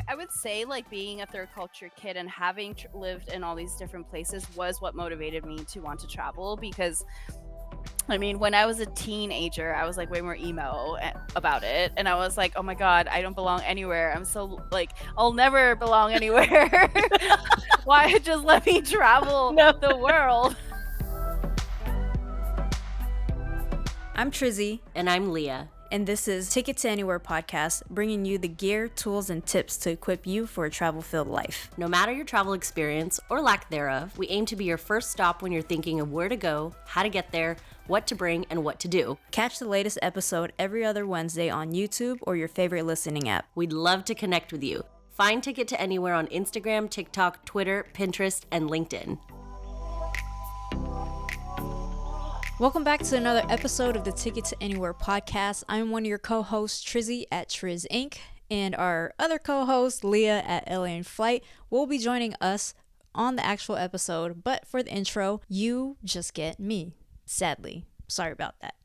I would say like being a third culture kid and having lived in all these different places was what motivated me to want to travel, because I mean, when I was a teenager, I was like way more emo about it. And I was like, oh my God, I don't belong anywhere. I'm so like, I'll never belong anywhere. Why just let me travel No. the world? I'm Trizzy. And I'm Leah. And this is Ticket to Anywhere podcast, bringing you the gear, tools, and tips to equip you for a travel-filled life. No matter your travel experience or lack thereof, we aim to be your first stop when you're thinking of where to go, how to get there, what to bring, and what to do. Catch the latest episode every other Wednesday on YouTube or your favorite listening app. We'd love to connect with you. Find Ticket to Anywhere on Instagram, TikTok, Twitter, Pinterest, and LinkedIn. Welcome back to another episode of the Ticket to Anywhere podcast. I'm one of your co-hosts, Trizzy at TrizzInc, and our other co-host, Leah at Alien Flight, will be joining us on the actual episode. But for the intro, you just get me. Sadly, sorry about that.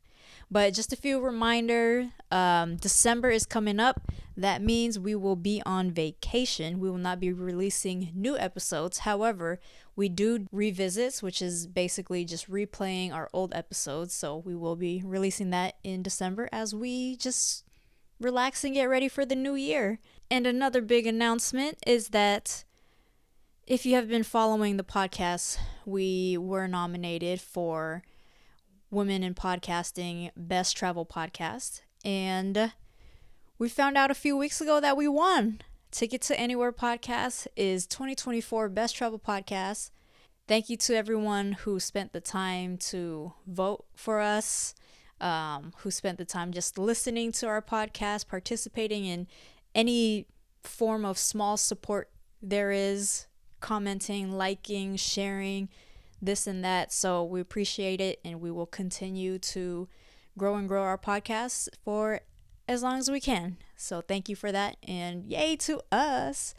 But just a few reminder, December is coming up. That means we will be on vacation. We will not be releasing new episodes. However, we do revisits, which is basically just replaying our old episodes. So we will be releasing that in December as we just relax and get ready for the new year. And another big announcement is that if you have been following the podcast, we were nominated for Women in Podcasting Best Travel Podcast. And we found out a few weeks ago that we won. Ticket to Anywhere podcast is 2024 Best Travel Podcast. Thank you to everyone who spent the time to vote for us, who spent the time just listening to our podcast, participating in any form of small support there is, commenting, liking, sharing, this and that. So we appreciate it, and we will continue to grow our podcast for as long as we can. So thank you for that, and yay to us.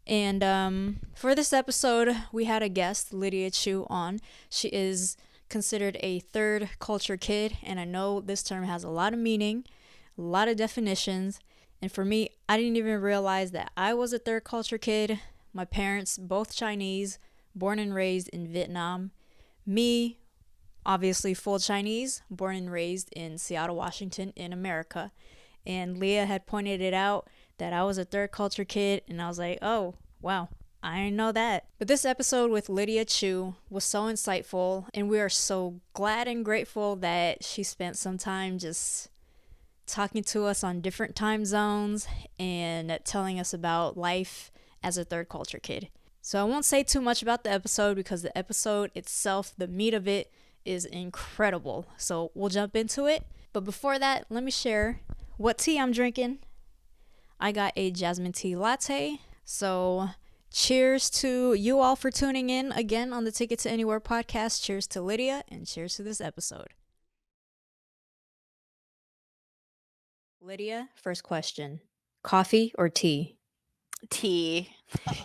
And for this episode, we had a guest, Lydia Chu, on. She is considered a third culture kid, and I know this term has a lot of meaning, a lot of definitions. And for me, I didn't even realize that I was a third culture kid. My parents, both Chinese, born and raised in Vietnam. Me, obviously full Chinese, born and raised in Seattle, Washington, in America. And Leah had pointed it out that I was a third culture kid, and I was like, oh, wow, I didn't know that. But this episode with Lydia Chu was so insightful, and we are so glad and grateful that she spent some time just talking to us on different time zones and telling us about life as a third culture kid. So I won't say too much about the episode because the episode itself, the meat of it, is incredible. So we'll jump into it. But before that, let me share what tea I'm drinking. I got a jasmine tea latte. So cheers to you all for tuning in again on the Ticket to Anywhere podcast. Cheers to Lydia, and cheers to this episode. Lydia, first question. Coffee or tea? Tea.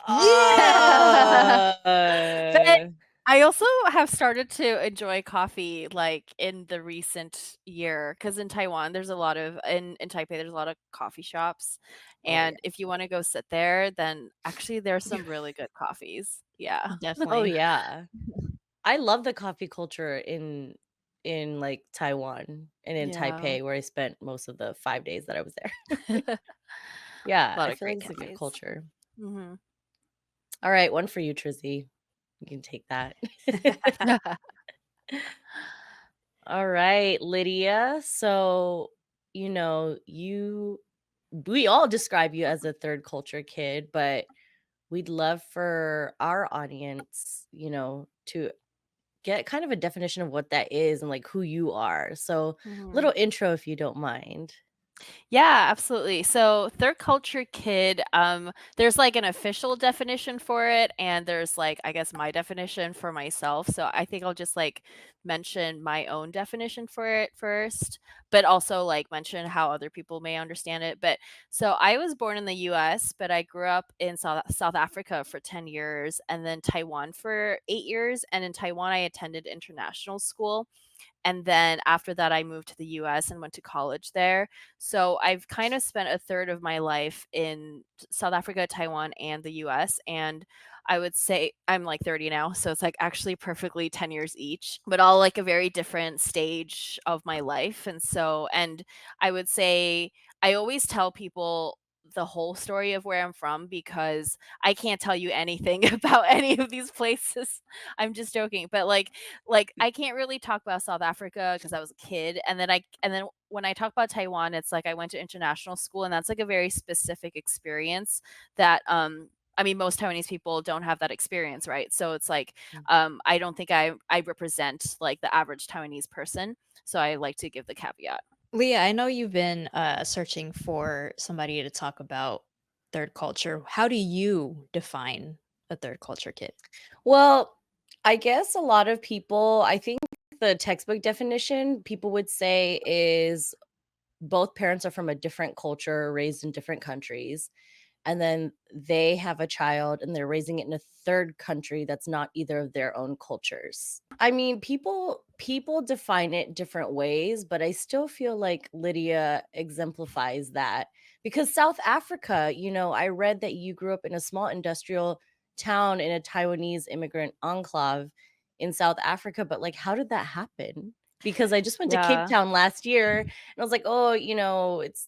Yeah. But I also have started to enjoy coffee like in the recent year, because in Taiwan there's a lot of in Taipei there's a lot of coffee shops, and if you want to go sit there, then actually there's some really good coffees. Yeah, Definitely. Oh yeah. I love the coffee culture in like Taiwan and in Yeah. Taipei, where I spent most of the 5 days that I was there. Yeah, A lot I of feel great like it's a good cafes. culture. Mm-hmm. All right, one for you, Trizzy. You can take that. All right, Lydia. So, we all describe you as a third culture kid, but we'd love for our audience, to get kind of a definition of what that is and like who you are. So, little intro if you don't mind. Yeah, absolutely. So third culture kid, there's like an official definition for it, and there's like, I guess, my definition for myself. So I think I'll just like mention my own definition for it first, but also like mention how other people may understand it. But so I was born in the US, but I grew up in South Africa for 10 years, and then Taiwan for 8 years. And in Taiwan, I attended international school. And then after that, I moved to the US and went to college there. So I've kind of spent a third of my life in South Africa, Taiwan, and the US. And I would say I'm like 30 now. So it's like actually perfectly 10 years each, but all like a very different stage of my life. And I would say I always tell people the whole story of where I'm from because I can't tell you anything about any of these places. I'm just joking, but I can't really talk about South Africa because I was a kid, and then when I talk about Taiwan, it's like I went to international school, and that's like a very specific experience that I mean, most Taiwanese people don't have that experience, right? So it's like I don't think I represent like the average Taiwanese person, so I like to give the caveat. Leah, I know you've been searching for somebody to talk about third culture. How do you define a third culture kid? Well, I guess a lot of people, I think the textbook definition people would say is both parents are from a different culture, raised in different countries, and then they have a child and they're raising it in a third country that's not either of their own cultures. I mean, people define it different ways, but I still feel like Lydia exemplifies that because South Africa, I read that you grew up in a small industrial town in a Taiwanese immigrant enclave in South Africa, but like how did that happen? Because I just went to Cape Yeah. Town last year and I was like, "Oh,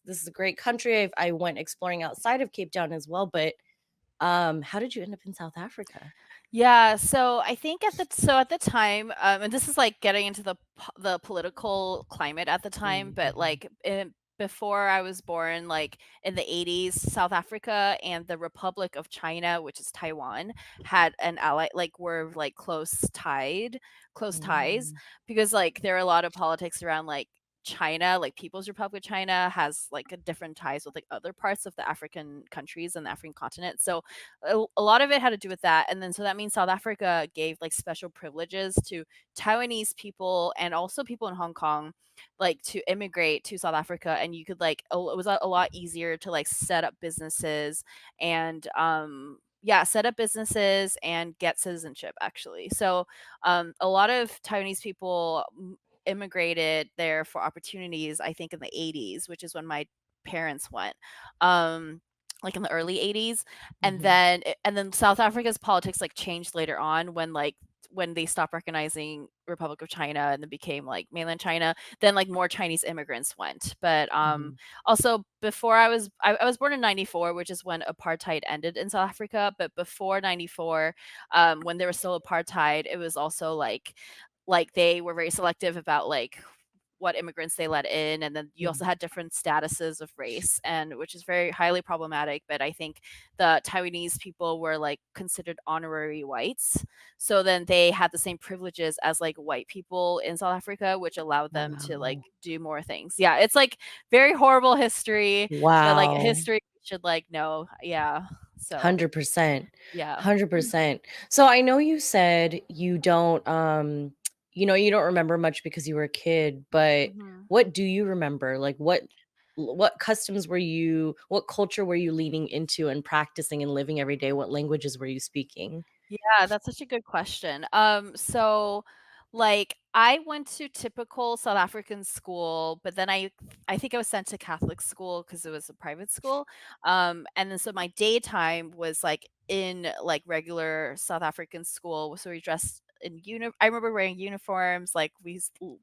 this is a great country." I went exploring outside of Cape Town as well, but how did you end up in South Africa? Yeah, so I think at the time, and this is like getting into the political climate at the time, but Mhm. before I was born, like in the 80s, South Africa and the Republic of China, which is Taiwan, had an ally, like were like close ties, Mm. because like there are a lot of politics around like China, like People's Republic of China has like a different ties with like other parts of the African countries and the African continent. So a lot of it had to do with that, and then so that means South Africa gave like special privileges to Taiwanese people and also people in Hong Kong, like to immigrate to South Africa, and you could it was a lot easier to like set up businesses and yeah, set up businesses and get citizenship actually. So a lot of Taiwanese people immigrated there for opportunities, I think in the 80s, which is when my parents went. Um like in the early 80s, Mhm. and then South Africa's politics like changed later on when they stopped recognizing Republic of China and then became like mainland China, then like more Chinese immigrants went. But Mhm. also before I was born in 94, which is when apartheid ended in South Africa, but before 94, when there was still apartheid, it was also like they were very selective about like what immigrants they let in, and then you also Mhm. had different statuses of race, and which is very highly problematic. But I think the Taiwanese people were like considered honorary whites, so then they had the same privileges as like white people in South Africa, which allowed them to like Wow. do more things. Yeah, it's like very horrible history, but like Wow. history should like know. Yeah, so 100%. yeah. 100%. So I know you said you don't you don't remember much because you were a kid, but Mhm. what do you remember? Like what customs what culture were you leaning into and practicing and living every day? What languages were you speaking? Yeah, that's such a good question. So like I went to typical South African school, but then I think I was sent to Catholic school because it was a private school. And then so my daytime was like in like regular South African school. So we dressed in I remember wearing uniforms, like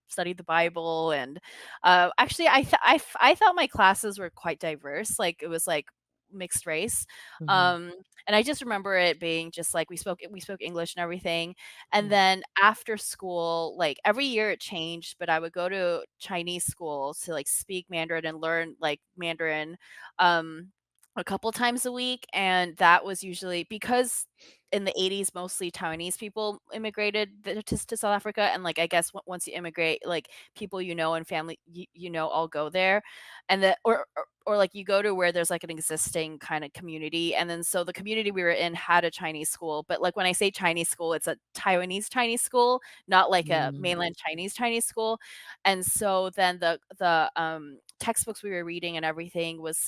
studied the Bible, and actually I thought my classes were quite diverse. Like it was like mixed race. Mhm. Um and I just remember it being just like we spoke English and everything. And Mm. then after school, like every year it changed, but I would go to Chinese school to like speak Mandarin and learn like Mandarin um a couple times a week. And that was usually because in the 80s mostly Taiwanese people immigrated to South Africa, and like I guess once you immigrate, like people and family all go there, and that or like you go to where there's like an existing kind of community. And then so the community we were in had a Chinese school, but like when I say Chinese school, it's a Taiwanese Chinese school, not like a Mm. mainland Chinese school. And so then the textbooks we were reading and everything was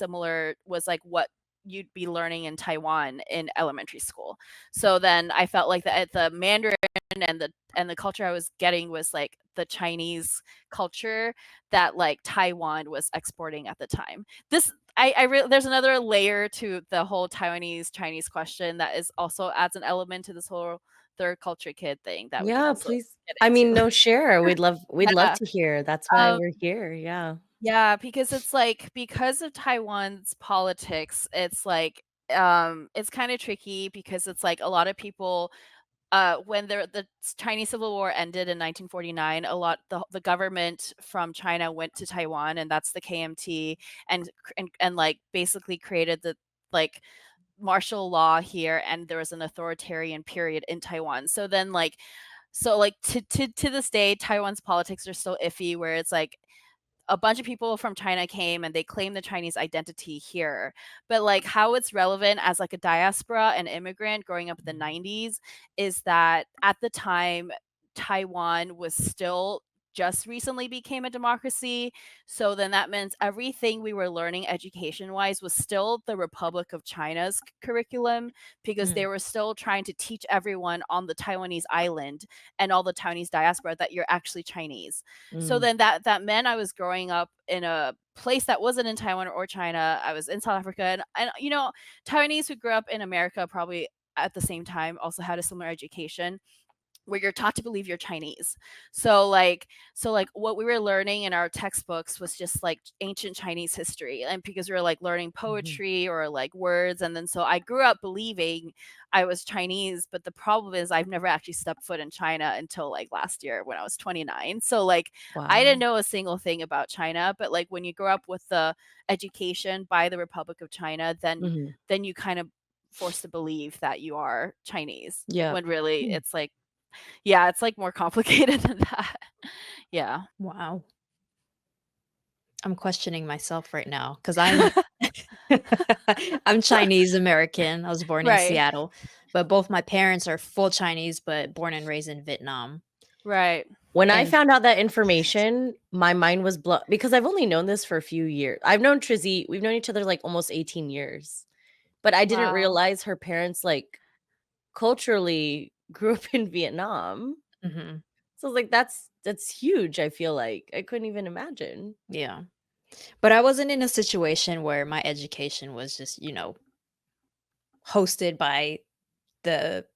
like what you'd be learning in Taiwan in elementary school. So then I felt like the Mandarin and the culture I was getting was like the Chinese culture that like Taiwan was exporting at the time. This there's another layer to the whole Taiwanese Chinese question that is also adds an element to this whole third culture kid thing that we can Yeah, also please. get I mean, into. no, share. We'd love Yeah. to hear. That's why Um, we're here. Yeah. yeah, because it's like because of Taiwan's politics, it's kind of tricky because it's like a lot of people when the Chinese Civil War ended in 1949, the government from China went to Taiwan, and that's the KMT, and like basically created the like martial law here, and there was an authoritarian period in Taiwan. So to this day, Taiwan's politics are still iffy, where it's like a bunch of people from China came and they claim the Chinese identity here. But like how it's relevant as like a diaspora and immigrant growing up in the 90s is that at the time Taiwan was still just recently became a democracy. So then that means everything we were learning education wise was still the Republic of China's curriculum because they Mm, were still trying to teach everyone on the Taiwanese island and all the Taiwanese diaspora that you're actually Chinese. So mm, then that meant I was growing up in a place that wasn't in Taiwan or China. I was in South Africa, and Taiwanese who grew up in America probably at the same time also had a similar education where you're taught to believe you're Chinese. So like what we were learning in our textbooks was just like ancient Chinese history. And because we were like learning mhm. poetry or like words. And then so I grew up believing I was Chinese, but the problem is I've never actually stepped foot in China until like last year when I was 29. So like I didn't Wow. know a single thing about China, but like when you grow up with the education by the Republic of China, then Mhm. then you kind of forced to believe that you are Chinese Yep. when really Mm. it's like yeah, it's, like, more complicated than that. Yeah. Wow. I'm questioning myself right now because I'm I'm Chinese American. I was born in Right. Seattle, but both my parents are full Chinese, but born and raised in Vietnam. Right. When I And found out that information, my mind was blown because I've only known this for a few years. I've known Trizzy, we've known each other like almost 18 years. But I didn't Wow. realize her parents like culturally grew up in Vietnam. mhm, So I was like, that's huge, I feel like. I couldn't even imagine. yeah. But I wasn't in a situation where my education was just, hosted by the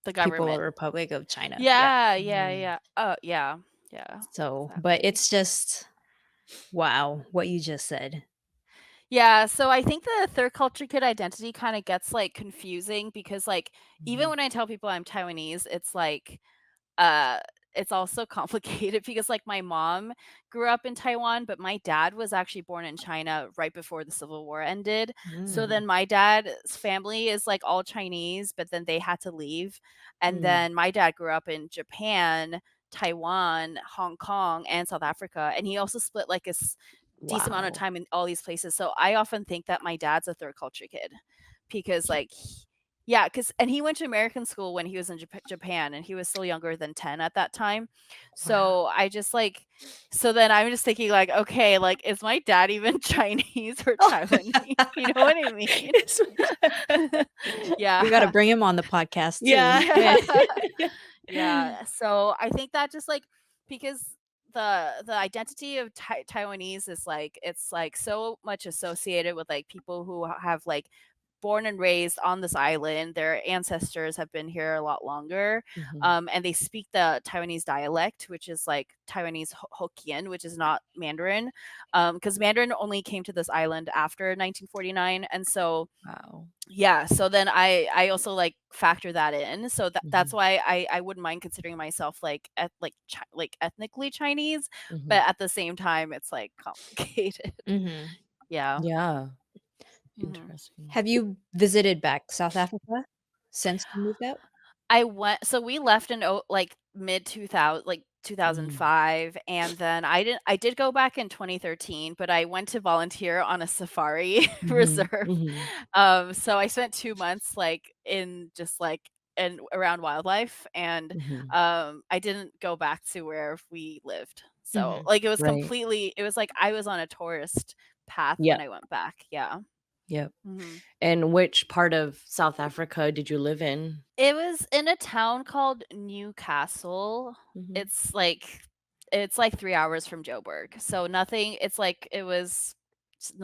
The people of the government. Republic of China. Yeah. Yeah, yeah, Mm. yeah. Oh, yeah. Yeah, So, but exactly. it's just wow, what you just said. Yeah, so I think the third culture kid identity kinda gets, like, confusing because, like, even Mhm. when I tell people I'm Taiwanese, uh, it's also complicated because, like, my mom grew up in Taiwan, but my dad was actually born in China right before the Civil War ended. So Mm, then my dad's family is, like, all Chinese, but then they had to leave. And Mm. then my dad grew up in Japan, Taiwan, Hong Kong, and South Africa, and he also split, like, decent amount of Wow. time in all these places. So I often think that my dad's a third culture kid because, like, yeah, because and he went to American school when he was in Japan, and he was still younger than 10 at that time. Wow. So I just like, so then I'm just thinking like, okay, like, is my dad even Chinese or Taiwanese? You know what I mean? It's we gotta Yeah. bring him on the podcast too. Yeah. Yeah. Yeah, so I think that just, like because the identity of Taiwanese is, like it's, like, so much associated with, like, people who have, like, born and raised on this island, their ancestors have been here a lot longer, Mhm. and they speak the Taiwanese dialect, which is, like, Taiwanese Hokkien, which is not Mandarin, because Mandarin only came to this island after 1949, and so Wow. yeah, so then I also, like, factor that in, so that's Mhm. why I wouldn't mind considering myself, like, like, ethnically Chinese, Mhm. but at the same time, it's, like, complicated. Mhm. Yeah. Yeah. Mhm. Interesting. Have you visited back South Africa since you moved out? I went so we left in, like, mid 2000 like, Mm. 2005, and then I did go back in 2013, but I went to volunteer on a safari Mhm. reserve. Mhm. So I spent 2 months, like, in just, like and around wildlife, and, Mhm. I didn't go back to where we lived. So, Mhm. like, it was Right. completely it was like I was on a tourist path when Yep. I went back, yeah. Yep. Mhm. And which part of South Africa did you live in? It was in a town called Newcastle. Mhm. It's like it's like 3 hours from Joburg, so nothing it's like it was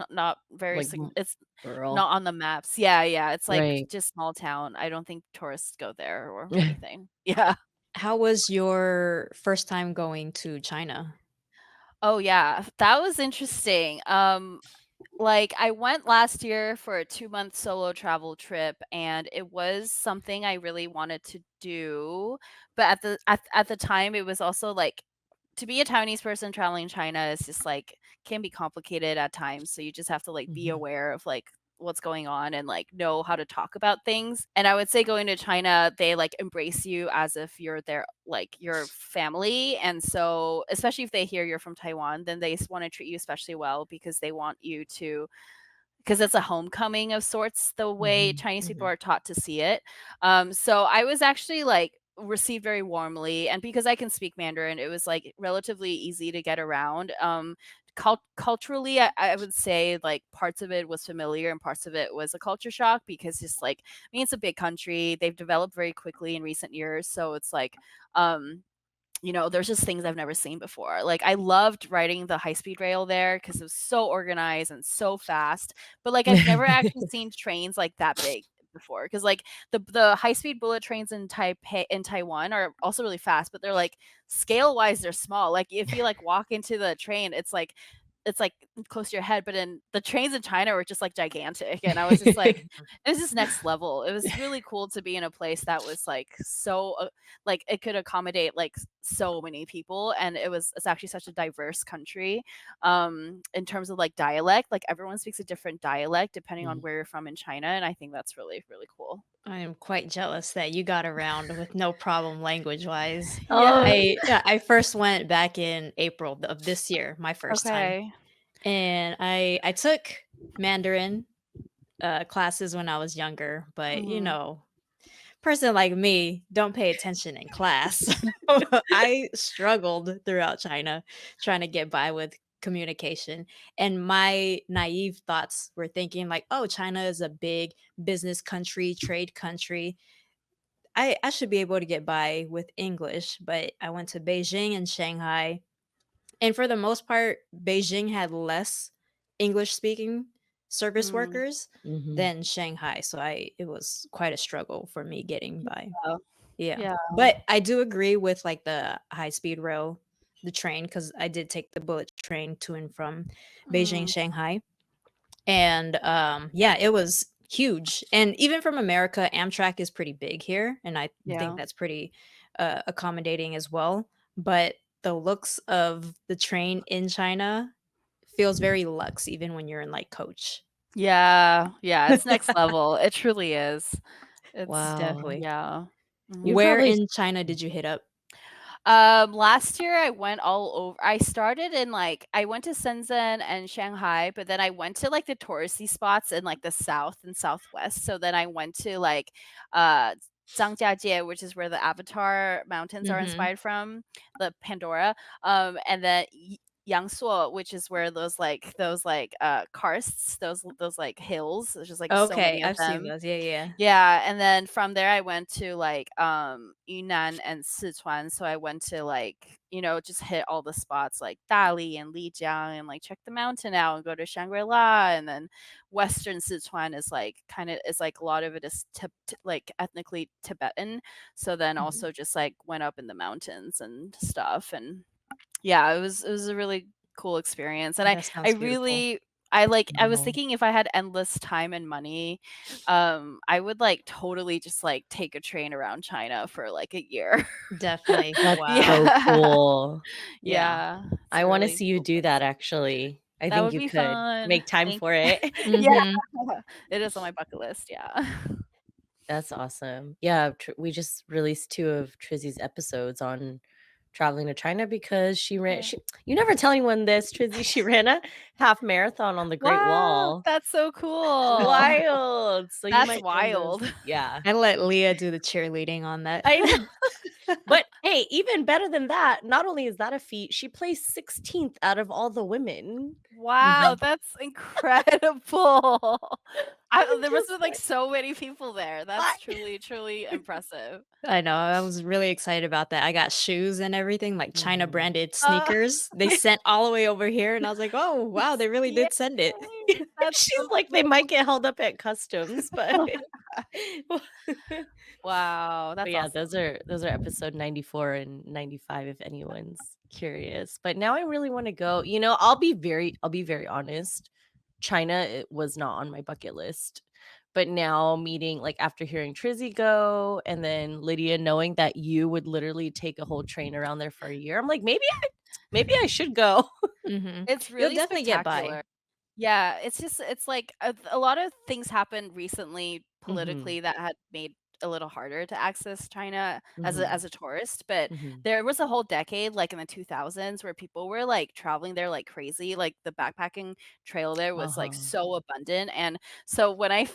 not very Like, it's rural? not on the maps. Yeah, yeah, it's like Right. just small town. I don't think tourists go there or anything. Yeah. How was your first time going to China? Oh, yeah, that was interesting. Like, I went last year for a 2-month solo travel trip, and it was something I really wanted to do, but at the time, it was also, like to be a Taiwanese person traveling China is just, like can be complicated at times, so you just have to, like, be Mhm. aware of, like, what's going on and, like, know how to talk about things, and I would say going to China, they, like, embrace you as if you're their like, your family, and so especially if they hear you're from Taiwan, then they wanna treat you especially well because they want you to because it's a homecoming of sorts the way Mhm. Chinese people Mhm. are taught to see it. So I was actually like received very warmly, and because I can speak Mandarin, it was like relatively easy to get around. Culturally, I would say like parts of it was familiar and parts of it was a culture shock because just like I mean it's a big country. They've developed very quickly in recent years, so it's like um there's just things I've never seen before. Like, I loved riding the high speed rail there because it was so organized and so fast, but, like, I've never actually seen trains, like, that big before. Because like, the high speed bullet trains in Taiwan are also really fast, but they're, like, scale-wise, they're small. Like, if you, like, walk into the train, it's like close to your head, but in the trains in China were just, like, gigantic, and I was just like it was just next level. It was really cool to be in a place that was, like, so, like, it could accommodate, like, so many people, and it's actually such a diverse country, in terms of, like, dialect. Like, everyone speaks a different dialect depending on Mhm. where you're from in China, and I think that's really, really cool. I am quite jealous that you got around with no problem language-wise. Yeah. Oh, I first went back in April of this year, my first time, Okay. and I took Mandarin, classes when I was younger, but, Mhm. person like me don't pay attention in class. I struggled throughout China trying to get by with communication. And my naive thoughts were thinking like, oh, China is a big business country, trade country. I should be able to get by with English, but I went to Beijing and Shanghai. And for the most part, Beijing had less English speaking service Mm. workers mhm. than Shanghai. So it was quite a struggle for me getting by. Yeah. Yeah. Yeah. But I do agree with, like, the high speed rail, the train, because I did take the bullet train to and from Beijing, Mhm. Shanghai, and, yeah, it was huge, and even from America, Amtrak is pretty big here, and I think Yeah. that's pretty, accommodating as well, but the looks of the train in China feels very luxe even when you're in, like, coach. Yeah. Yeah, it's next level. It truly is. It's Wow. Definitely. yeah. You Mhm. Where probably in China did you hit up? Last year I went all over. I started in like I went to Shenzhen and Shanghai, but then I went to like the touristy spots in like the south and southwest. So then I went to like uh Zhangjiajie, which is where the Avatar mountains are Mhm. inspired from, the Pandora. And then Yangsuo, which is where those karsts, those like hills. There's just like so Okay, many of I've seen them. those, yeah, yeah. Yeah, and then from there I went to, like, Yunnan and Sichuan, so I went to, like, just hit all the spots like Dali and Lijiang and, like, check the mountain out and go to Shangri-La, and then Western Sichuan is, like, is, like, a lot of it is like, ethnically Tibetan, so then Mhm. also just, like, went up in the mountains and stuff, and yeah, it was a really cool experience, and I That I sounds beautiful. really I was wow. thinking if I had endless time and money, I would, like, totally just, like, take a train around China for, like, a year. Definitely. That's so Yeah. cool. Yeah. Yeah, it's I a wanna really see you cool do place. that actually. I That think would you be could fun. make time Thank for it. Yeah, Mhm. it is on my bucket list, yeah. That's awesome. Yeah, we just released 2 of Trizzy's episodes on traveling to China because she ran. Yeah. You never tell anyone this, Trizzy. She ran a half marathon on the Great Wow, Wall. that's so cool. Wild. So you That's might find those. wild. Yeah. I let Leah do the cheerleading on that. I know. But hey, even better than that, not only is that a feat, she placed 16th out of all the women. Wow, Mhm. that's incredible. I'm There must just have, like, like, so many people there. I That's truly, truly impressive. I know. I was really excited about that. I got shoes and everything, like China Mhm. branded Uh, sneakers. They sent all the way over here, and I was like, "Oh, wow, they really yay, did send it." that's She's so like, they cool. might get held up at customs, but Wow, but that's yeah, awesome. those are episode 94 and 95 if anyone's curious. But now I really want to go. I'll be very honest. China it was not on my bucket list. But now meeting like after hearing Trizzy go and then Lydia knowing that you would literally take a whole train around there for a year, I'm like maybe I should go. Mhm. It's You'll really definitely get by. spectacular. Yeah, it's like a lot of things happened recently Mhm. politically that had made a little harder to access China Mhm. as a tourist, but Mhm. there was a whole decade, like, in the 2000s where people were, like, traveling there like crazy, like, the backpacking trail there was, like, Uh-huh. so abundant, and so when I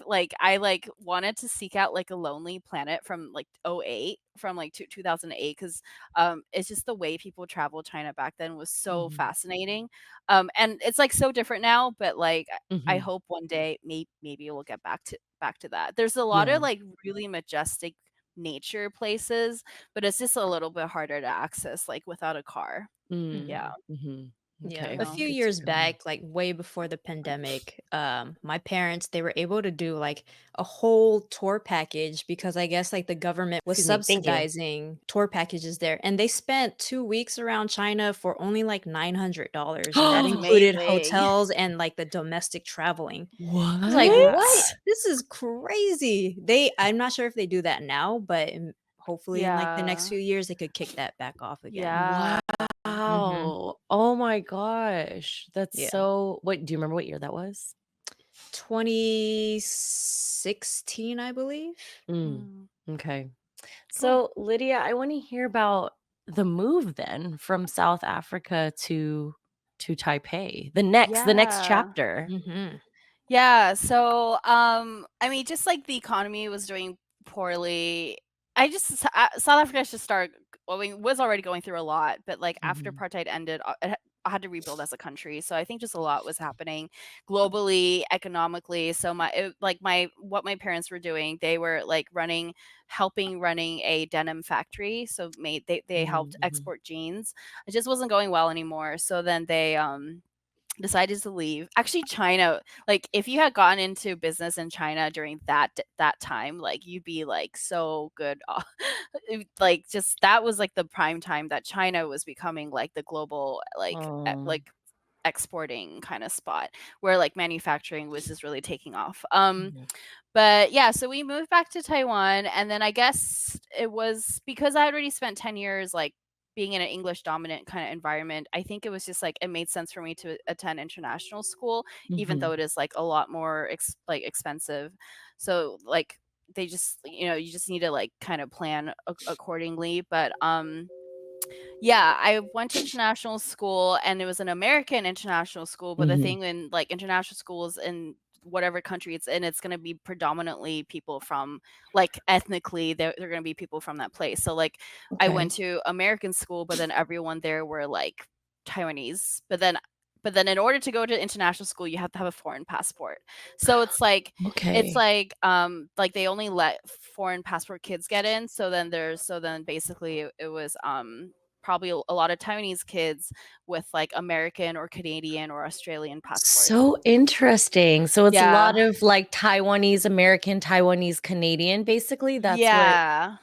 wanted to seek out, like, a Lonely Planet from, like, '08, from, like, 2008, 'cause, it's just the way people traveled China back then was so Mhm. fascinating. And it's, like, so different now, but, like, I Mhm. hope one day maybe we'll get back to that. There's a lot Yeah. of, like, really majestic nature places, but it's just a little bit harder to access, like, without a car. Yeah, Mhm. Mm. Mhm. I Yeah, Okay. a know. few Good to years know. back, like way before the pandemic, my parents they were able to do like a whole tour package because I guess like the government was Excuse me. Thank you. subsidizing tour packages there, and they spent 2 weeks around China for only like $900, and that That's included amazing. hotels and like the domestic traveling. I was like, Yeah. "What? What? This is crazy." I'm not sure if they do that now, but hopefully in like the next Yeah. few years they could kick that back off again. Yeah. Mhm. Wow. Oh my gosh. That's Yeah. so what do you remember what year that was? 2016, I believe. Mm. Mm, Okay. cool. So, Lydia, I want to hear about the move then from South Africa to Taipei. The next Yeah. chapter. Mhm. Yeah, so, I mean, just like the economy was doing poorly, South Africa just started going was already going through a lot, but, like, after Mhm. apartheid ended, I had to rebuild as a country, so I think just a lot was happening globally, economically, so what my parents were doing, they were, like, running a denim factory, so they helped Mhm. export jeans. It just wasn't going well anymore, so then they, decided to leave. Actually, China, like, if you had gotten into business in China during that time, like, you'd be, like, so good off. Like, just that was, like, the prime time that China was becoming, like, the global, Oh. exporting kinda spot where, like, manufacturing was just really taking off. Mhm. But yeah, so we moved back to Taiwan, and then I guess it was because I had already spent 10 years, like, being in an English dominant kinda environment, I think it was just, like, it made sense for me to attend international school, even though Mhm. it is, like, a lot more expensive. So, like, you just need to, like, kind of plan accordingly, but, yeah, I went to international school, and it was an American international school, but the Mhm. thing in, like, international schools in whatever country it's in, it's gonna be predominantly people from like, ethnically, they're gonna be people from that place. So, like, I Okay. went to American school, but then everyone there were, like, Taiwanese, but then in order to go to international school, you have to have a foreign passport. So it's Okay. like, they only let foreign passport kids get in, so then basically it was, probably a lot of Taiwanese kids with, like, American or Canadian or Australian passports. So interesting. So it's a Yeah. lot of like Taiwanese American, Taiwanese Canadian, basically. That's where Yeah.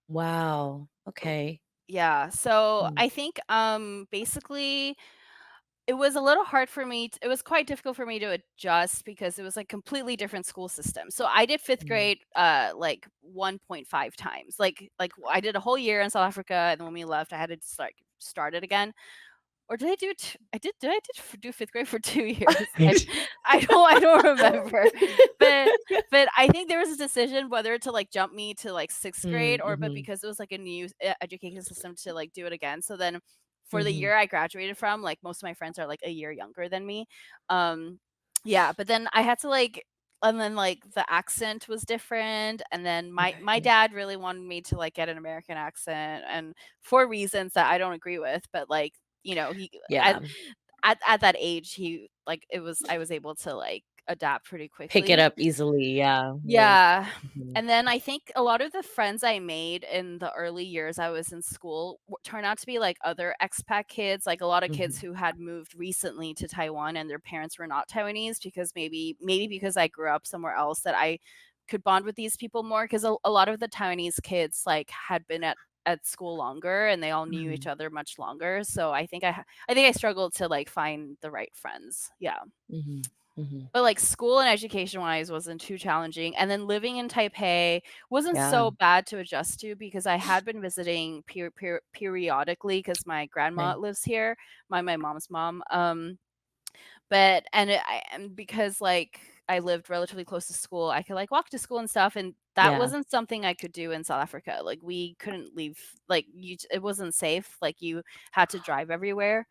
wow. Okay. Yeah. So, Mm. I think, basically, it was a little hard for me it was quite difficult for me to adjust because it was, like, completely different school system. So, I did 5th Mm. grade, like, 1.5 times. I did a whole year in South Africa, and then when we left, I had to start it again. or did I do do 5th grade for 2 years? I don't remember. But I think there was a decision whether to, like, jump me to, like, 6th grade, or but Mhm, because it was, like, a new, education system, to, like, do it again. So then for the mhm. year I graduated from, like, most of my friends are, like, a year younger than me. Um, yeah, but then I had to, like, and then, like, the accent was different, and then my Right. dad really wanted me to, like, get an American accent, and for reasons that I don't agree with, but, like, he at Yeah. at that age, he like, it was I was able to, like, adapt pretty Pick it quickly. up easily, yeah, like Yeah, mhm, and then I think a lot of the friends I made in the early years I was in school turned out to be, like, other expat kids, like, a lot of kids mhm, who had moved recently to Taiwan and their parents were not Taiwanese, because maybe because I grew up somewhere else, that I could bond with these people more, 'cause a lot of the Taiwanese kids, like, had been at school longer, and they all knew each mhm, other much longer, so I think I struggled to, like, find the right friends. Yeah. mhm, mhm. But, like, school and education-wise wasn't too challenging, and then living in Taipei wasn't Yeah, so bad to adjust to, because I had been visiting periodically, because my grandma okay, lives here, my mom's mom, but and because, like, I lived relatively close to school, I could, like, walk to school and stuff, and that yeah. wasn't something I could do in South Africa. Like, we couldn't leave, like, it wasn't safe, like, you had to drive everywhere.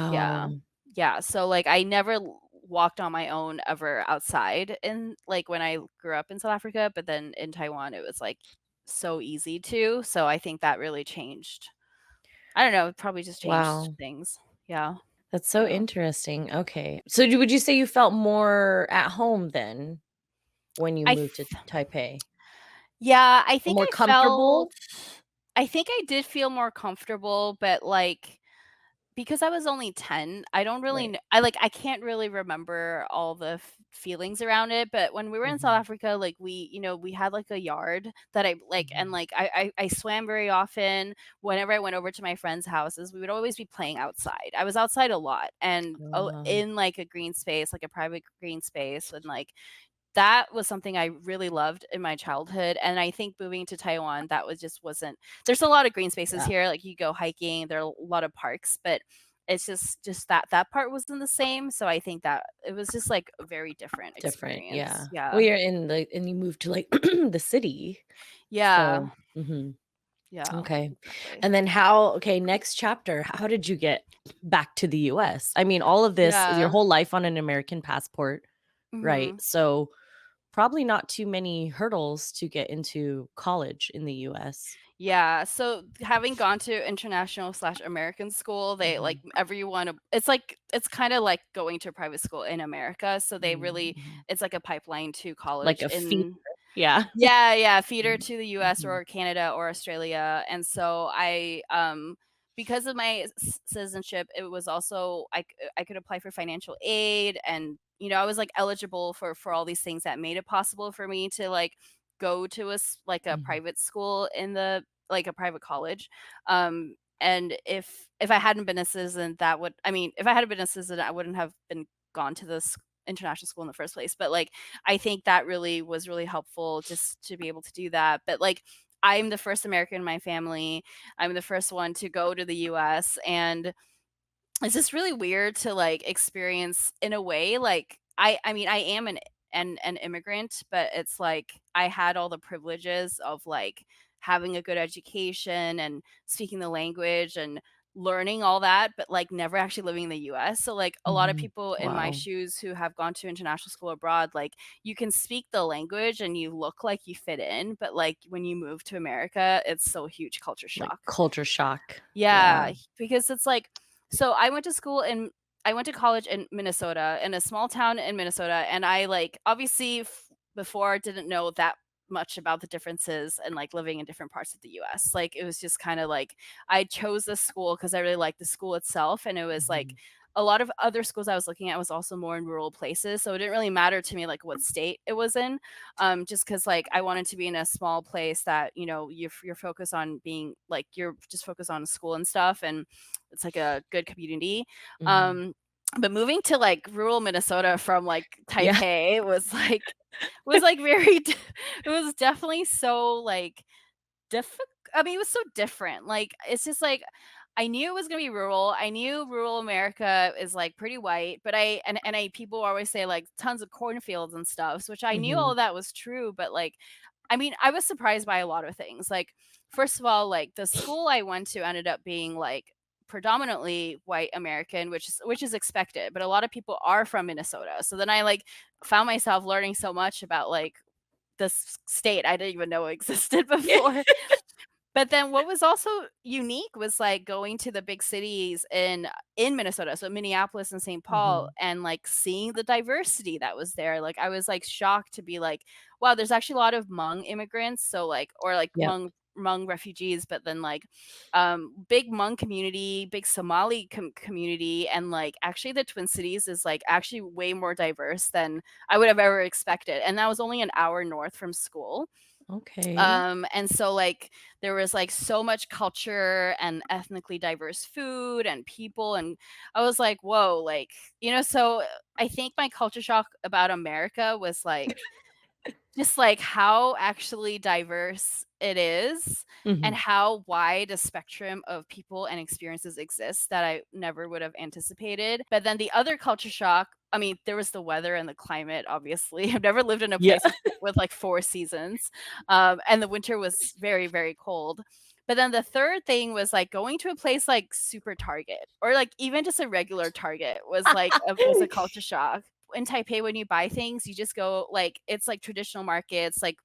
Yeah. Wow. Yeah, so, like, I never walked on my own ever outside in like, when I grew up in South Africa, but then in Taiwan, it was, like, so easy to, so I think that really changed. I don't know, it probably just changed Wow, things. Yeah, that's so yeah. interesting, okay. So, you would you say you felt more at home then when you I moved to th Taipei? Yeah, Or more comfortable? I think I did feel more comfortable, but, like, because I was only 10, I don't really Right. kn I can't really remember all the feelings around it, but when we were in South Mhm, Africa, like, we had, like, a yard that and, mhm. like, I swam very often. Whenever I went over to my friends' houses, we would always be playing outside. I was outside a lot, and, Oh, in, like, a green space, like a private green space, and, like, that was something I really loved in my childhood, and I think moving to Taiwan, that was just wasn't there's a lot of green spaces yeah, here, like, you go hiking, there are a lot of parks, but it's just that part wasn't the same, so I think that it was just, like, a very different different, experience. yeah. Well, Yeah. you're in the and you moved to, like, the city, Yeah. so mhm. Yeah, Okay. exactly. And then how okay, next chapter, how did you get back to the US? I mean, all of this is your Yeah. whole life on an American passport, right? Mhm. So, probably not too many hurdles to get into college in the US. Yeah, so having gone to international/American school, they like Mhm. everyone it's kinda like going to a private school in America, so they Mm, really mhm. it's like a pipeline to Like college a feeder. in Yeah. Yeah, yeah, feeder Mm, to the US mhm, or Canada or Australia, and so because of my citizenship, it was also I could apply for financial aid, and, I was, like, eligible for all these things that made it possible for me to, like, go to like, a mhm, private school in the like, a private college, and if I hadn't been a citizen, if I hadn't been a citizen, I wouldn't have been gone to this international school in the first place, but, like, I think that really was really helpful just to be able to do that, but, like, I'm the first American in my family, I'm the first one to go to the US, and it's just really weird to, like, experience in a way, like, I am an immigrant, but it's like I had all the privileges of, like, having a good education and speaking the language and learning all that, but, like, never actually living in the US. So, like, a lot of mhm. people in my Wow. shoes who have gone to international school abroad, like, you can speak the language and you look like you fit in, but, like, when you move to America, it's so huge culture Like, shock. culture shock. Yeah. Yeah, because it's like so I went to college in Minnesota, in a small town in Minnesota, and I, like, obviously before didn't know that much about the differences and, like, living in different parts of the US. Like, it was just kinda like I chose this school because I really liked the school itself, and it was like Mhm, a lot of other schools I was looking at was also more in rural places, so it didn't really matter to me, like, what state it was in, just because, like, I wanted to be in a small place that, you're focused on being like, you're just focused on school and stuff, and it's like a good community. mhm. Um, but moving to, like, rural Minnesota from, like, Yeah. Taipei was, like, very it was definitely so, like, diffi I mean, it was so different, like, it's just, like, I knew it was gonna be rural. I knew rural America is, like, pretty white, but I people always say, like, tons of cornfields and stuff, which I knew all Mhm. of that was true, but, like, I mean, I was surprised by a lot of things. Like, first of all, like, the school I went to ended up being, like, predominantly white American, which is expected, but a lot of people are from Minnesota. So then I, like, found myself learning so much about, like, this state I didn't even know existed before. But then what was also unique was, like, going to the big cities in Minnesota, so Minneapolis and St. Paul, Mhm. and, like, seeing the diversity that was there. Like, I was, like, shocked to be like, "Wow, there's actually a lot of Hmong immigrants," so, like, or, like, Yep. Hmong refugees, but then, like, big Hmong community, big Somali community, and, like, actually the Twin Cities is, like, actually way more diverse than I would have ever expected, and that was only an hour north from school. Okay. And so, like, there was, like, so much culture and ethnically diverse food and people, and I was like, "Whoa," like, so I think my culture shock about America was, like, just, like, how actually diverse it is and Mhm. how wide a spectrum of people and experiences exists that I never would have anticipated. But then the other culture shock, I mean, there was the weather and the climate, obviously. I've never lived in a Yeah. place with, like, 4 seasons, and the winter was very, very cold. But then the third thing was, like, going to a place like Super Target or, like, even just a regular Target was a culture shock. In Taipei, when you buy things, you just go like it's like traditional markets, like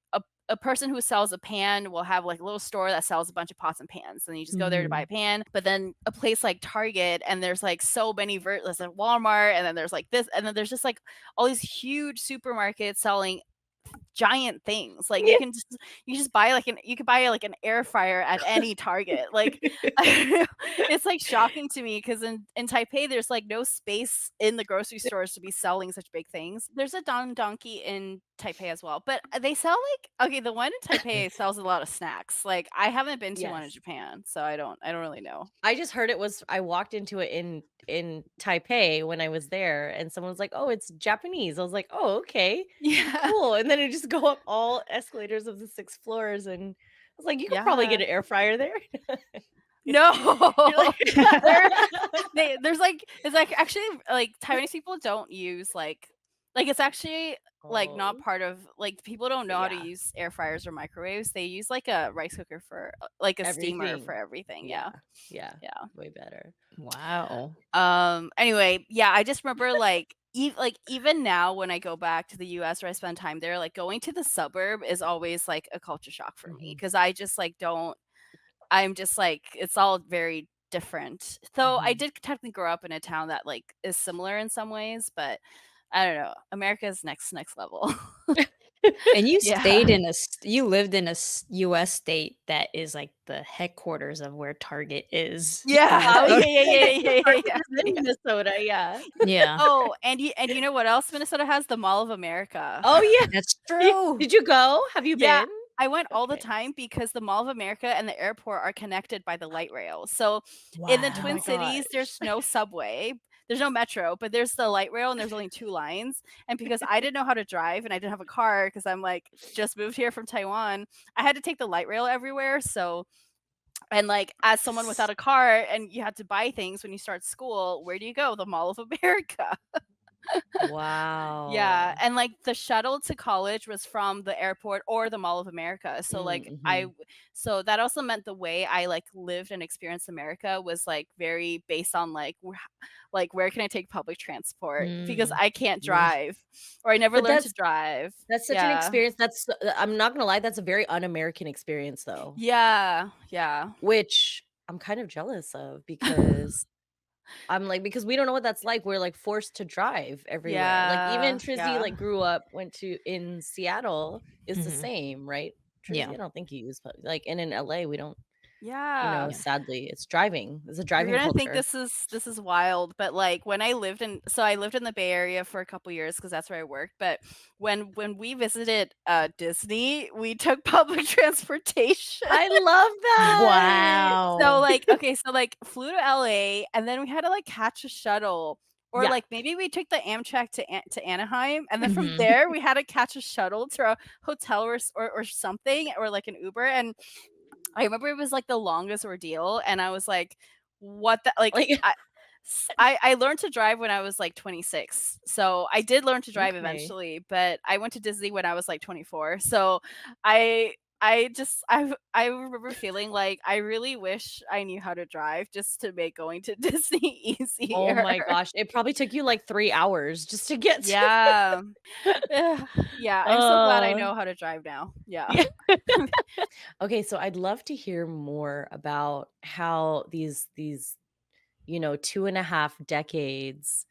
a person who sells a pan will have like a little store that sells a bunch of pots and pans, and you just go there to buy a Mhm. pan. But then a place like Target, and there's like so many there's like Walmart, and then there's like this, and then there's just like all these huge supermarkets selling giant things. Like Yeah. you just buy like you could buy like an air fryer at any Target. Like it's like shocking to me because in Taipei there's like no space in the grocery stores to be selling such big things. There's a Don Donkey in Taipei as well, but they sell like okay, the one in Taipei sells a lot of snacks. Like I haven't been to one in Yes. Japan, so I don't really know. I just heard it was I walked into it in Taipei when I was there, and someone was like, "Oh, it's Japanese." I was like, "Oh, okay, Yeah. cool." And then I just go up all escalators of the 6 floors, and I was like, "You could probably get Yeah. an air fryer there." No. You're like There there's, like it's, like, actually, like, Taiwanese people don't use, like, it's actually, like, not Oh, part of like, people don't know how to yeah, use air fryers or microwaves. They use, like, a rice cooker for like, a steamer for everything. everything, Yeah, yeah. yeah, Yeah. way better. Wow. Anyway, yeah, I just remember, like, even now when I go back to the US or I spend time there, like, going to the suburb is always, like, a culture shock for me Mhm, because I just, like, don't I'm just like, it's all very different. So I mhm. did technically grow up in a town that like is similar in some ways, but I don't know. America's next level. And you Yeah. stayed in you lived in a US state that is like the headquarters of where Target is in Yeah. Oh Minnesota. yeah, yeah, yeah, yeah, yeah, Target yeah, is in yeah. Minnesota, yeah. Yeah, Oh, and you know what else Minnesota has? The Mall of America. Oh, yeah. that's Yeah. true. Did you go? Have you Yeah, been? I went all the Okay. time because the Mall of America and the airport are connected by the light rail. So, in the Oh Twin my Wow. Cities, gosh. there's no subway, there's no metro, but there's the light rail and there's only 2 lines, and because I didn't know how to drive and I didn't have a car because 'cause I'm, like, just moved here from Taiwan, I had to take the light rail everywhere, so and, like, as someone without a car and you had to buy things when you start school, where do you go? The Mall of America. Yeah, Wow. and, like, the shuttle to college was from the airport or the Mall of America, so, like, Mhm. so that also meant the way I, like, lived and experienced America was, like, very based on, like, where can I take public transport because Mm, I can't Yeah. drive or I never But learned to drive. that's such an Yeah. experience, I'm not gonna lie, that's a very un-American experience, though, Yeah, yeah. which I'm kind of jealous of because I'm like because we don't know what that's like, we're, like, forced to drive everywhere, like, even Yeah, Trizzy, yeah. like, grew up went to in Seattle, is the mhm. same, right? Trizzy, Yeah, I don't think he used like, and in LA, we don't, Yeah. yeah. sadly, it's a You're driving gonna think culture. this is wild, but, like, when I lived in the Bay Area for a couple years because that's where I worked, but when we visited, Disney, we took public transportation. I love that! So, Wow. like okay, so, like, flew to LA, and then we had to, like, catch a shuttle, or, Yeah. like, maybe we took the Amtrak to Anaheim, and then from Mhm. there, we had to catch a shuttle to a hotel or something, or, like, an Uber, and I remember it was, like, the longest ordeal, and I was like, what the like, Like, I learned to drive when I was, like, 26. So, I did learn to drive okay. eventually, but I went to Disney when I was, like, 24. So, I I remember feeling like I really wish I knew how to drive just to make going to Disney Oh easier. my gosh, it probably took you like 3 hours just to get to Yeah. Ugh, yeah, I'm so glad I uh, know how to drive now. Yeah. yeah. Okay, so I'd love to hear more about how these, 2.5 decades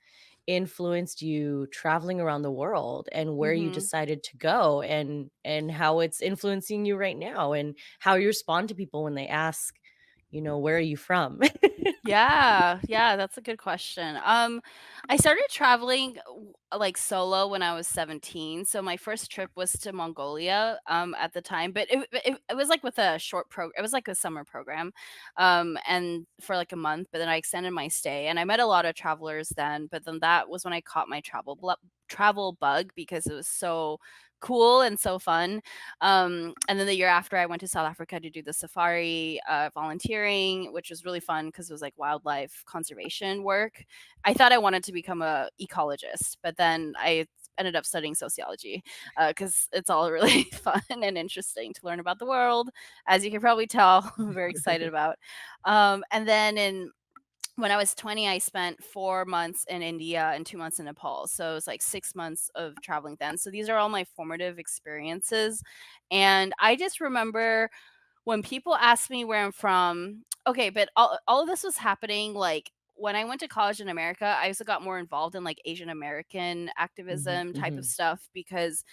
influenced you traveling around the world and where you Mhm. decided to go and how it's influencing you right now and how you respond to people when they ask, "Where are you from?" Yeah, yeah, that's a good question. I started traveling like solo when I was 17. So my first trip was to Mongolia at the time, but it was like with a short program. It was like a summer program, and for like a month. But then I extended my stay, and I met a lot of travelers then. But then that was when I caught my travel bug because it was so cool and so fun. And then the year after, I went to South Africa to do the safari volunteering, which was really fun because it was like wildlife conservation work. I thought I wanted to become a ecologist, but then I ended up studying sociology because it's all really fun and interesting to learn about the world, as you can probably tell. I'm very excited about. And then in when I was 20, I spent 4 months in India and 2 months in Nepal. So it was like 6 months of traveling then. So these are all my formative experiences. And I just remember when people ask me where I'm from, okay, but all of this was happening like when I went to college in America, I also got more involved in like Asian American Mhm, activism type of mhm, stuff because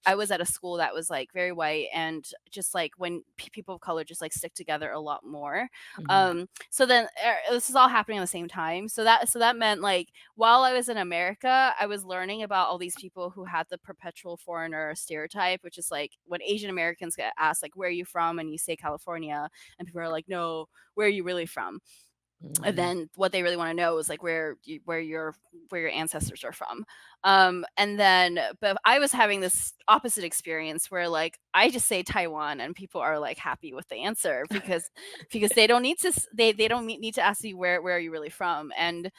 I was at a school that was like very white and just like when people of color just like stick together a lot more. mhm. So then this is all happening at the same time. So that meant like while I was in America, I was learning about all these people who had the perpetual foreigner stereotype, which is like when Asian Americans get asked like where are you from and you say California and people are like no, where are you really from? And Mm, then what they really want to know is like where your ancestors are from. And then but I was having this opposite experience where like I just say Taiwan and people are like happy with the answer because they don't need to they don't need to ask you where are you really from. And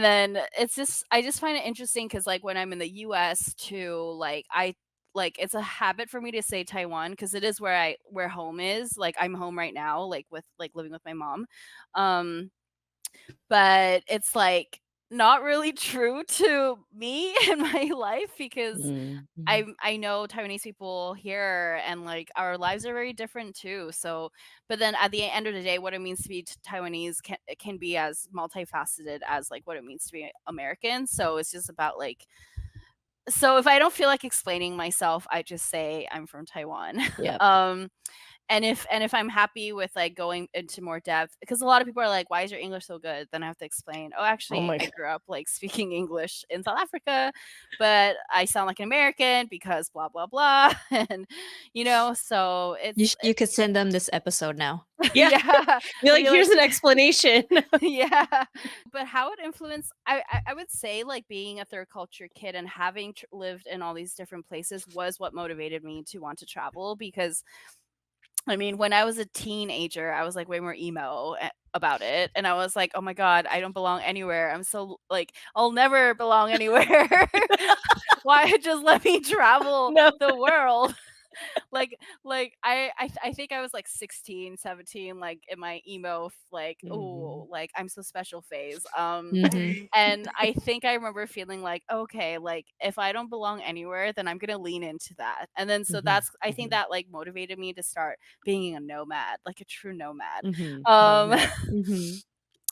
then it's just I just find it interesting because like, when I'm in the US too, it's a habit for me to say Taiwan because it is where home is, like, I'm home right now, like, living with my mom, um, but it's, like, not really true to me in my life because mm, mhm. I know Taiwanese people here and, like, our lives are very different too, so but then at the end of the day, what it means to be Taiwanese can be as multifaceted as, like, what it means to be American, so it's just about, like so if I don't feel like explaining myself, I just say I'm from Taiwan. Yep. Um, and if I'm happy with, like, going into more depth because a lot of people are like, "Why is your English so good?" Then I have to explain, "Oh, Oh actually, my I god. grew up, like, speaking English in South Africa, but I sound like an American because blah, blah, blah." And, so You could send them this episode now. Yeah. yeah, You're I'd like, be like "Here's an explanation." yeah. But how it influenced I would say, like, being a third culture kid and having lived in all these different places was what motivated me to want to travel because I mean, when I was a teenager, I was, like, way more emo about it, and I was like, "Oh my god, I don't belong anywhere. I'm so like, I'll never belong anywhere. Why just let me travel No. the world?" I think I was, like, 16, 17, like, in my emo like, Mhm. "Oh, like, I'm so special" phase, Mhm. and I think I remember feeling like, "Okay, like, if I don't belong anywhere, then I'm gonna lean into that." And then so Mhm, I think mhm, that, like, motivated me to start being a nomad, like a true nomad. mhm. Love Um, that. Mhm.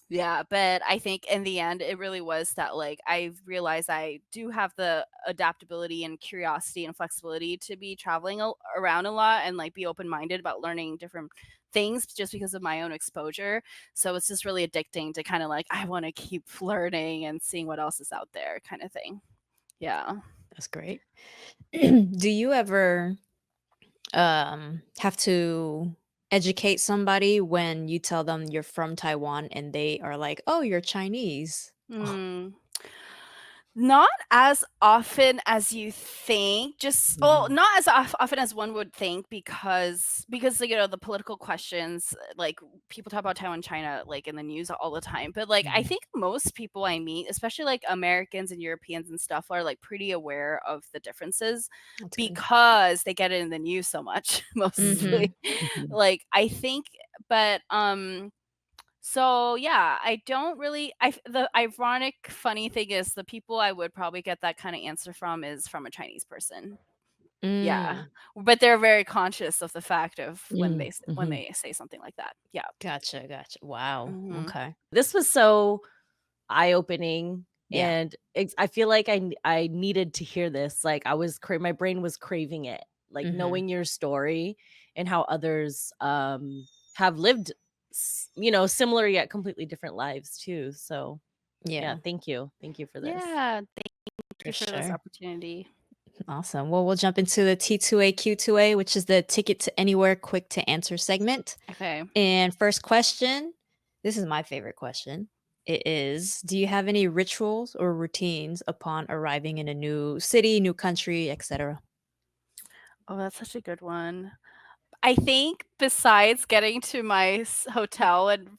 yeah, but I think in the end, it really was that, like, I realized I do have the adaptability and curiosity and flexibility to be traveling around a lot and, like, be open-minded about learning different things just because of my own exposure. So it's just really addicting to kinda like, I wanna keep learning and seeing what else is out there kinda thing. Yeah. That's great. Do you ever have to educate somebody when you tell them you're from Taiwan and they are like, "Oh, you're Chinese." Mm. Not as often as you think. Just well, not as often as one would think because the political questions, like people talk about Taiwan, China, like in the news all the time. But like I think most people I meet, especially like Americans and Europeans and stuff, are like pretty aware of the differences That's good. because they get it in the news so much mostly. Like I think, but so yeah, I don't really. The ironic, funny thing is the people I would probably get that kind of answer from is from a Chinese person. Yeah, but they're very conscious of the fact of when they say something like that. Yeah. Gotcha. Wow. Hmm. Okay. This was so eye-opening, Yeah. and I feel like I needed to hear this. Like my brain was craving it. Like knowing your story and how others have lived similar yet completely different lives too. So yeah, Yeah, thank you. Thank you for this. Yeah. Thank for you for this sure. opportunity. Awesome. Well, we'll jump into the T2A Q2A, which is the ticket to anywhere quick to answer segment. Okay. And first question, this is my favorite question. It is, do you have any rituals or routines upon arriving in a new city, new country, etc.? Oh, that's such a good one. I think besides getting to my hotel and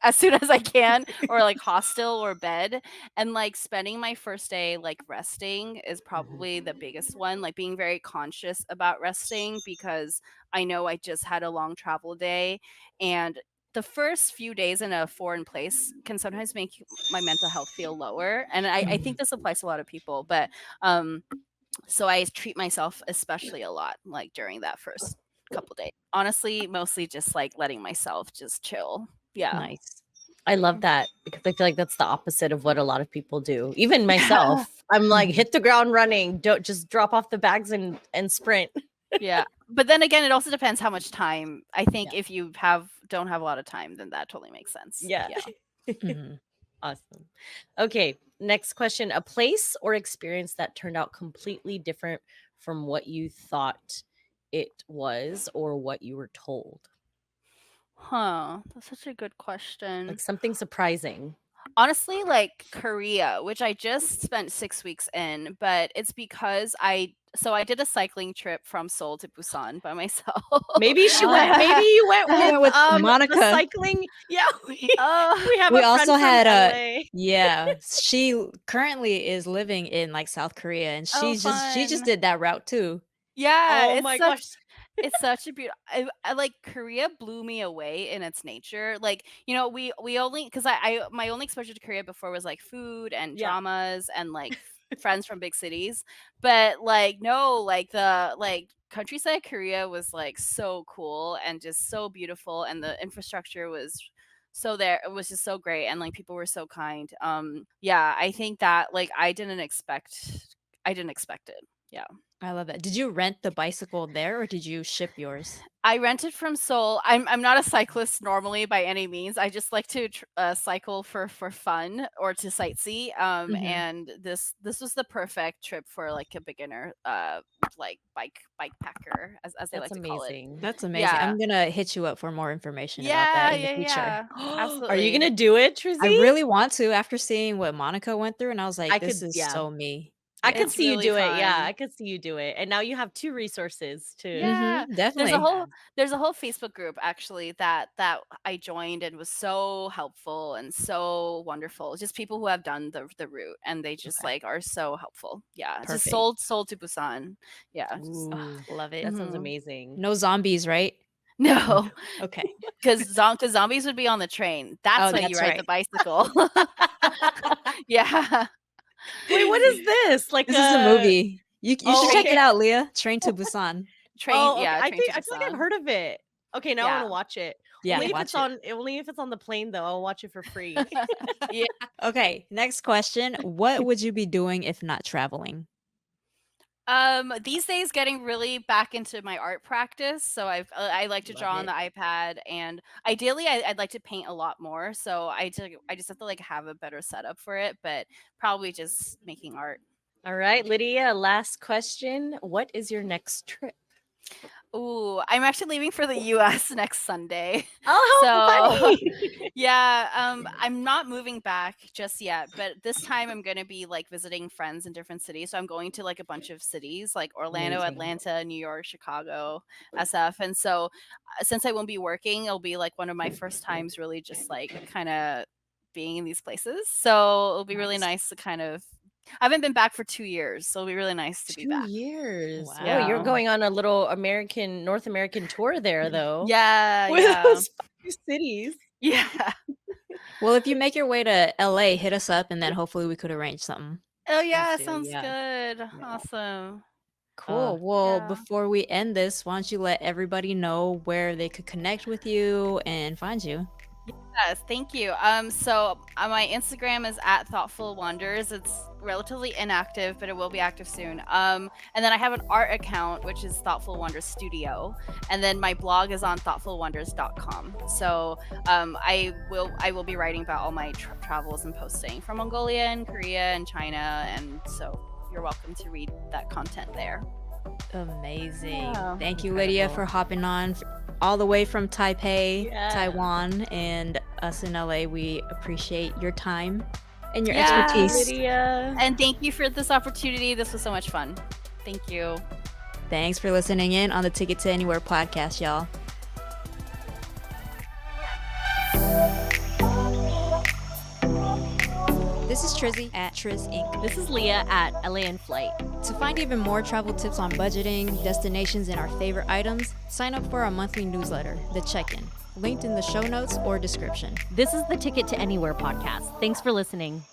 as soon as I can, or like hostel or bed, and like spending my first day like resting is probably the biggest one. Like being very conscious about resting because I know I just had a long travel day, and the first few days in a foreign place can sometimes make my mental health feel lower. And I think this applies to a lot of people, but um so I treat myself especially a lot, like, during that first couple days. Honestly, mostly just, like, letting myself just chill. Yeah. Nice. I love that because I feel like that's the opposite of what a lot of people do. Even Yeah. myself, I'm like Mhm. hit the ground running. Don't just drop off the bags and sprint. Yeah. But then again, it also depends how much time. I think Yeah. if you don't have a lot of time, then that totally makes sense. Yeah. Yeah. Mhm. Awesome. Okay, next question. A place or experience that turned out completely different from what you thought it was or what you were told. Huh. That's such a good Like question. something surprising. Honestly, like Korea, which I just spent 6 weeks in, but it's because I did a cycling trip from Seoul to Busan by myself. Maybe you went You with went with the Monica. cycling. Yeah, Oh, we have We a friend also from had LA. yeah, she currently is living in like South Korea and oh, she just fun. did that route too. Yeah, Oh my gosh. it's such a beautiful. I like Korea blew me away in its nature. Like, we only because I my only exposure to Korea before was like food and Yeah. dramas and like friends from big cities. But like no, like the like countryside Korea was like so cool and just so beautiful, and the infrastructure was so there. It was just so great, and like people were so kind. Yeah, I think that like I didn't expect it. Yeah. I love that. Did you rent the bicycle there or did you ship yours? I rented from Seoul. I'm not a cyclist normally by any means. I just like to cycle for fun or to sightsee. Mhm. And this was the perfect trip for like a beginner, like bike packer as they That's like to call it. amazing. That's amazing. Yeah, I'm gonna hit you up for more information about that yeah, in the yeah, future. yeah. Are you Absolutely. gonna do it, I Trizzy? really want to after seeing what Monica went through, and I was like, I this could, is yeah. so me. I could Yeah. It's see you really do it. Yeah, fun. I could see you do it. And now you have two resources to Yeah, there's a Definitely. whole there's a whole Facebook group actually that I joined and was so helpful and so wonderful. Just people who have done the route and they just Okay. like are so helpful. Yeah, just Perfect. sold to Busan. Yeah, just Ugh, Ooh, love it. that sounds mhm. amazing. No zombies, right? No, Okay. because zombies would be on the train. That's Oh, why you that's ride the right. bicycle. Yeah. Wait, what is this? Like This is a movie. You should oh, check Train it okay. out, Leah. Train to Busan. Okay. Train to I feel like I've Busan. heard of it. Okay, now I want Yeah. to watch it. Yeah, watch it. Only if it's on the plane though. I'll watch it for free. Yeah. Okay, next question. What would you be doing if not traveling? These days getting really back into my art practice. So I like to Love draw on it. the iPad, and ideally I'd like to paint a lot more. So I just have to like have a better setup for it, but probably just making art. All right, Lydia, last question. What is your next trip? Ooh, I'm actually leaving for the US next Sunday. Oh, how So, funny. yeah, I'm not moving back just yet, but this time I'm gonna be, like, visiting friends in different cities, so I'm going to, like, a bunch of cities, like Orlando, Amazing. Atlanta, New York, Chicago, SF, and so, since I won't be working, it'll be, like, one of my first times really just, like, kinda being in these places, so it'll be really Nice. nice to kind of I haven't been back for 2 years, so it'll be really nice to be 2 back. years. Whoa, you're Yeah. Wow. going on a little North American tour there, though, Yeah, with yeah. those 5 cities. Yeah. Well, if you make your way to LA, hit us up and then hopefully we could arrange something. Oh, Please yeah, do, sounds yeah. good. Yeah. Awesome. Uh, Cool. Well, Yeah. before we end this, why don't you let everybody know where they could connect with you and find you? Yes, thank you. So my Instagram is at Thoughtful Wonders. It's relatively inactive, but it will be active soon. And then I have an art account, which is Thoughtful Wonders Studio, and then my blog is on thoughtfulwonders.com. So I will be writing about all my travels and posting from Mongolia and Korea and China, and so you're welcome to read that content there. Amazing. Yeah. Thank you, Lydia, Incredible. for hopping on all the way from Taipei, Yeah. Taiwan, and us in LA. We appreciate your time and your Yeah. expertise. Lydia. And thank you for this opportunity. This was so much fun. Thank you. Thanks for listening in on the Ticket to Anywhere podcast, y'all. This is Trizzy at TrizzInc. This is Leah at LA in Flight. To find even more travel tips on budgeting, destinations, and our favorite items, sign up for our monthly newsletter, The Check-In, linked in the show notes or description. This is the Ticket to Anywhere podcast. Thanks for listening.